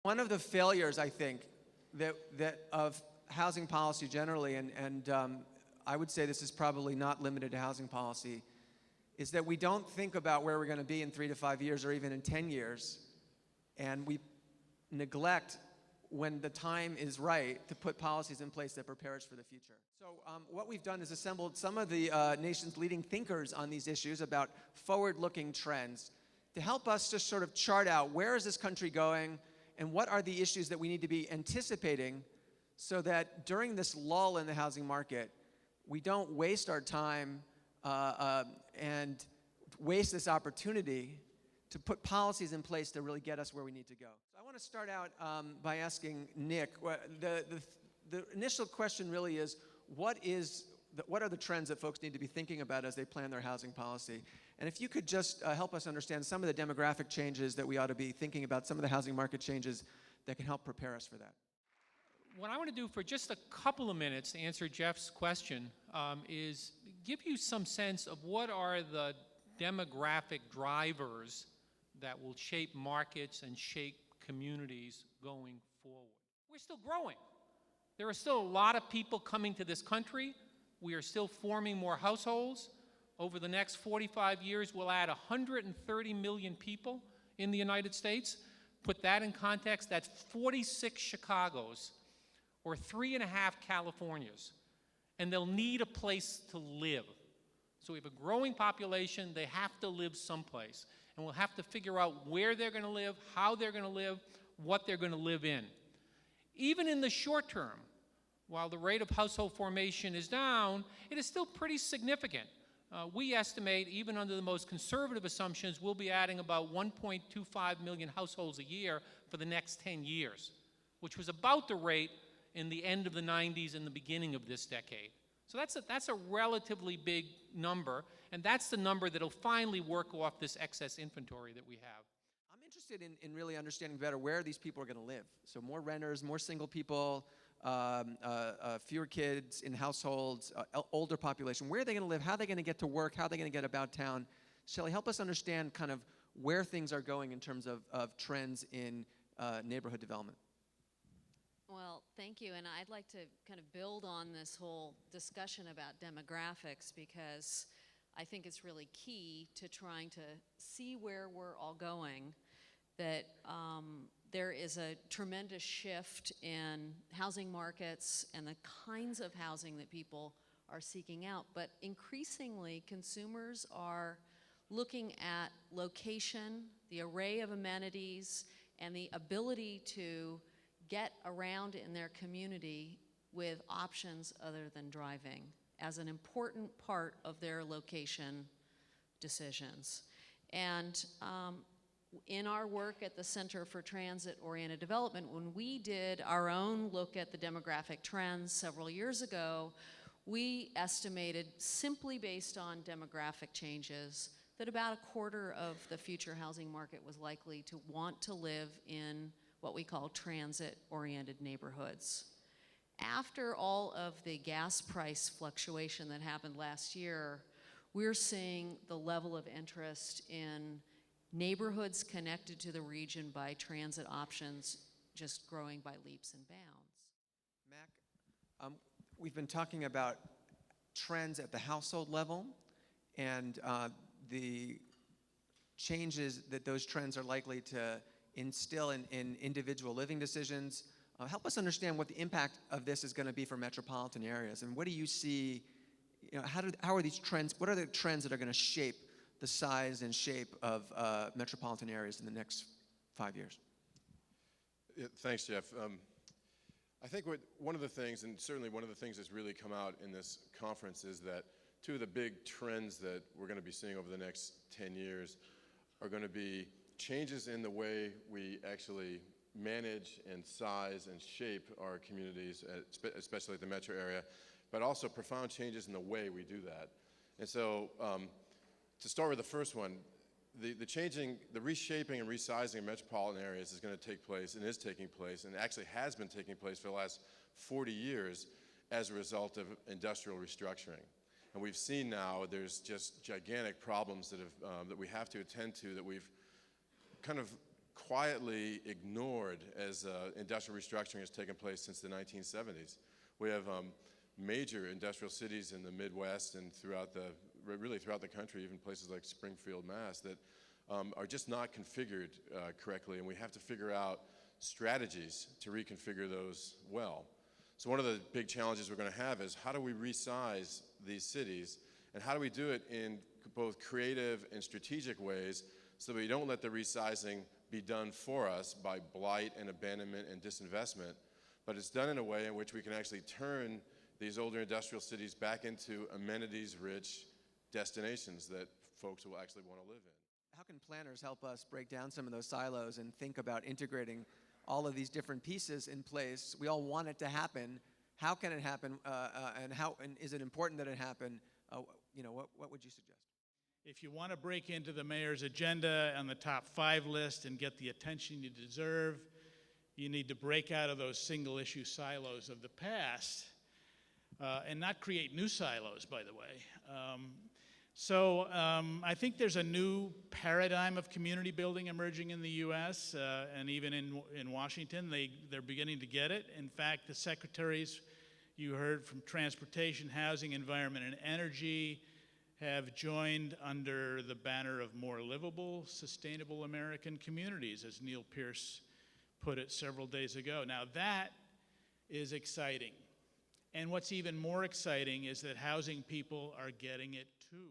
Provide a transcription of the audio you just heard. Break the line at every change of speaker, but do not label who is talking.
One of the failures, I think, that of housing policy generally, and I would say this is probably not limited to housing policy, is that we don't think about where we're going to be in 3 to 5 years or even in 10 years, and we neglect when the time is right to put policies in place that prepare us for the future. So what we've done is assembled some of the nation's leading thinkers on these issues about forward-looking trends to help us just sort of chart out where is this country going and what are the issues that we need to be anticipating so that during this lull in the housing market, we don't waste our time and waste this opportunity to put policies in place to really get us where we need to go. So I want to start out by asking Nick, the initial question really is, what are the trends that folks need to be thinking about as they plan their housing policy? And if you could just help us understand some of the demographic changes that we ought to be thinking about, some of the housing market changes that can help prepare us for that.
What I want to do for just a couple of minutes to answer Jeff's question is give you some sense of what are the demographic drivers that will shape markets and shape communities going forward. We're still growing. There are still a lot of people coming to this country. We are still forming more households. Over the next 45 years, we'll add 130 million people in the United States. Put that in context, that's 46 Chicagos or 3.5 Californias. And they'll need a place to live. So we have a growing population. They have to live someplace. And we'll have to figure out where they're going to live, how they're going to live, what they're going to live in. Even in the short term, while the rate of household formation is down, it is still pretty significant. We estimate, even under the most conservative assumptions, we'll be adding about 1.25 million households a year for the next 10 years, which was about the rate in the end of the 90s and the beginning of this decade. So that's a relatively big number, and that's the number that'll finally work off this excess inventory that we have.
I'm interested in really understanding better where these people are going to live. So more renters, more single people, fewer kids in households, older population. Where are they going to live? How are they going to get to work? How are they going to get about town? Shelley, help us understand kind of where things are going in terms of trends in neighborhood development.
Well, thank you, and I'd like to kind of build on this whole discussion about demographics because I think it's really key to trying to see where we're all going, that there is a tremendous shift in housing markets and the kinds of housing that people are seeking out, but increasingly consumers are looking at location, the array of amenities, and the ability to get around in their community with options other than driving as an important part of their location decisions. And in our work at the Center for Transit-Oriented Development, when we did our own look at the demographic trends several years ago, we estimated, simply based on demographic changes, that about a quarter of the future housing market was likely to want to live in what we call transit-oriented neighborhoods. After all of the gas price fluctuation that happened last year, we're seeing the level of interest in neighborhoods connected to the region by transit options just growing by leaps and bounds.
Mac, we've been talking about trends at the household level and the changes that those trends are likely to instill in individual living decisions. Help us understand what the impact of this is going to be for metropolitan areas, and what do you see, how are these trends, what are the trends that are going to shape the size and shape of metropolitan areas in the next 5 years?
Yeah, thanks, Jeff. I think one of the things, and certainly one of the things that's really come out in this conference, is that two of the big trends that we're going to be seeing over the next 10 years are going to be changes in the way we actually manage and size and shape our communities, especially at the metro area, but also profound changes in the way we do that. And so to start with the first one, the reshaping and resizing of metropolitan areas is going to take place and is taking place and actually has been taking place for the last 40 years as a result of industrial restructuring. And we've seen now there's just gigantic problems that we have to attend to, that we've kind of quietly ignored as industrial restructuring has taken place since the 1970s. We have major industrial cities in the Midwest and really throughout the country, even places like Springfield, Mass, that are just not configured correctly, and we have to figure out strategies to reconfigure those well. So one of the big challenges we're going to have is how do we resize these cities, and how do we do it in both creative and strategic ways so that we don't let the resizing be done for us by blight and abandonment and disinvestment, but it's done in a way in which we can actually turn these older industrial cities back into amenities-rich destinations that folks will actually want to live in.
How can planners help us break down some of those silos and think about integrating all of these different pieces in place? We all want it to happen. How can it happen, and is it important that it happen? What would you suggest?
If you want to break into the mayor's agenda on the top 5 list and get the attention you deserve, you need to break out of those single-issue silos of the past and not create new silos, by the way. So I think there's a new paradigm of community building emerging in the U.S. And even in Washington, they're beginning to get it. In fact, the secretaries you heard from Transportation, Housing, Environment, and Energy have joined under the banner of more livable, sustainable American communities, as Neil Pierce put it several days ago. Now that is exciting. And what's even more exciting is that housing people are getting it too.